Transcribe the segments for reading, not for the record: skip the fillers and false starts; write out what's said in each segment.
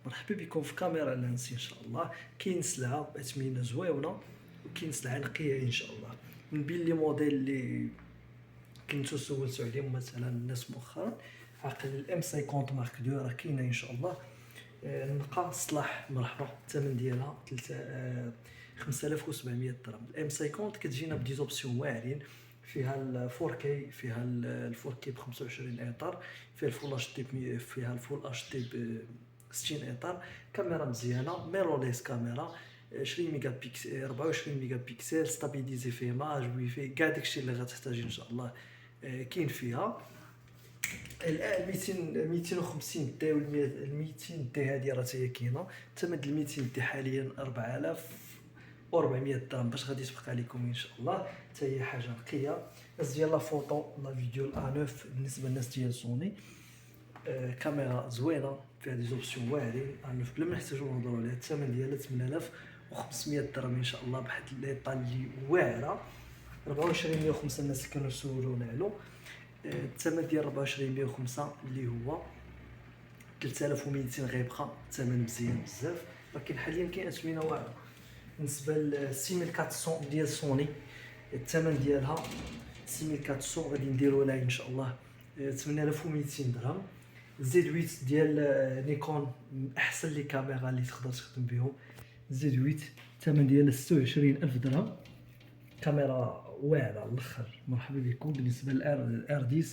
مرحبا بكم في كاميرا لانس ان شاء الله. كاين سلعه باثمنه زويونه وكاين سلعه نقيه ان شاء الله. من بين لي موديل اللي كنتو سولتو عليهم مثلا الناس مؤخرا، عقل الام 50 مارك 2 راه كاينه ان شاء الله. النقا الصلاح مرحبا، الثمن ديالها 5700 درهم. الام 50 كتجينا بدي زوبسيون واعرين، فيها ال 4K، فيها ال 4K ب 25 اطار، فيها الفول اتش دي، فيها الفول اتش دي ب 60 اطار، كاميرا مزيانه ميرورليس كاميرا، 20 ميجا بيكسل 24 ميجا بيكسل، ستابيليزي في ايماج ويفي كاع داكشي اللي غتحتاج ان شاء الله كاين فيها. الان 250 دي وال 200 دي هذه راه هي كاينه. ثمن ال 200 دي حاليا 4400 درهم باش غادي تبقى لكم ان شاء الله. حتى هي حاجه نقيه. الناس ديال لا فوتو لا فيديو الA9 بالنسبه للناس ديال سوني، كاميرا زوينه فيها دي زوبسيون واعرين. A9 بلا ما نحتاجو نهضروا عليها، الثمن ديالها 8500 درهم ان شاء الله، بواحد ليطا اللي واعره. 24105 الناس اللي كانوا سولونا عليه، الثمن ديال 24105 اللي هو 3200 غيبقى ثمن مزيان بزاف. ولكن حاليا كاين اثمنه واعره. بالنسبه ل 6400 ديال سوني، الثمن ديالها 6400 غادي نديرو لها ان شاء الله 8200 درهم. زد 8 ديال نيكون من احسن لي كاميرا اللي تقدر تخدم بهم. زد 8 الثمن ديالها 26000 درهم، كاميرا واعره على الاخر. مرحبا بكم. بالنسبه للار 10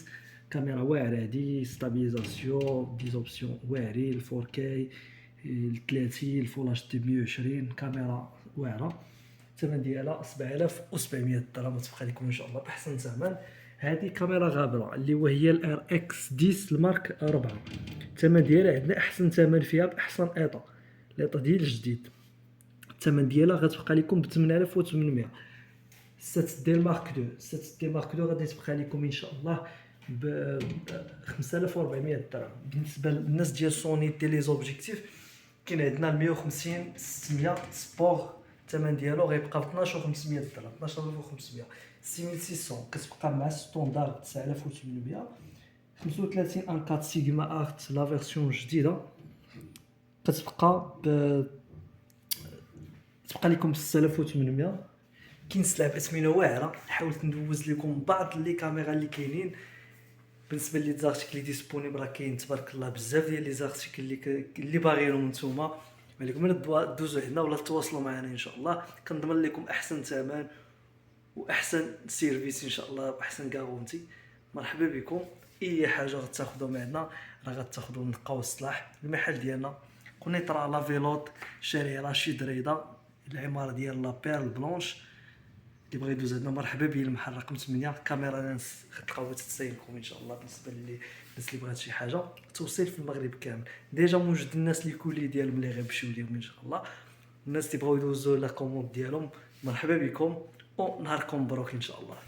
كاميرا واعره هادي، ستابيليزاسيون دي زوبسيون واعرين، 4K، 30، الفول اتش دي 120، كاميرا واعره. الثمن ديالها 7700 درهم، تبقى لكم ان شاء الله باحسن ثمن. هذه كاميرا غابره اللي وهي الار اكس 10 المارك 4. الثمن ديالها عندنا احسن ثمن فيها باحسن الاطا ديال الجديد. الثمن ديالها غتبقى لكم ب 8800. 7 دي مارك 2، 7 دي مارك 2 غادي تبقى لكم ان شاء الله ب 5400 درهم. بالنسبه للناس ديال سوني تيلي زوبجيكتيف، كاين عندنا 150 600 سبور، الثمن ديالو غيبقى ب 12500 درهم، 12500. 6600 كتبقى مع ستوندار 9800. 35 ان 4 سيجما ارت لا فيرسيون الجديده كتبقى تبقى لكم 6800. كاين سلعه باثمنه واعره، حاولت ندوز لكم بعض لي كاميرا اللي كاينين. بالنسبه لي زارتيكل اللي ديسپونيبل راه كاين تبارك الله بزاف ديال لي زارتيكل اللي باغيينهم نتوما، عليكم غير دوزوا عندنا ولا تواصلوا معنا ان شاء الله. كنضمن لكم احسن ثمن واحسن سيرفيس ان شاء الله باحسن كارونتي. مرحبا بكم. اي حاجه غتاخذوا معنا راه غتاخذوا من النقا والصلاح. المحل ديالنا كونيطرا لا فيلوط، شارع رشيد رضا، العماره ديال لا بيرل بلونش. اللي بغى يدوز عندنا مرحبا به. المحل رقم 8 كاميرا لانس، غتلقاو تتسيلكم ان شاء الله. بالنسبه للناس اللي بغات شي حاجه توصيل في المغرب كامل، ديجا موجود الناس لي كولي ديالهم اللي غيمشيو ليهم ان شاء الله. الناس اللي بغاو يدوزوا لا كوموند ديالهم مرحبا بكم ونهاركم مبروك ان شاء الله.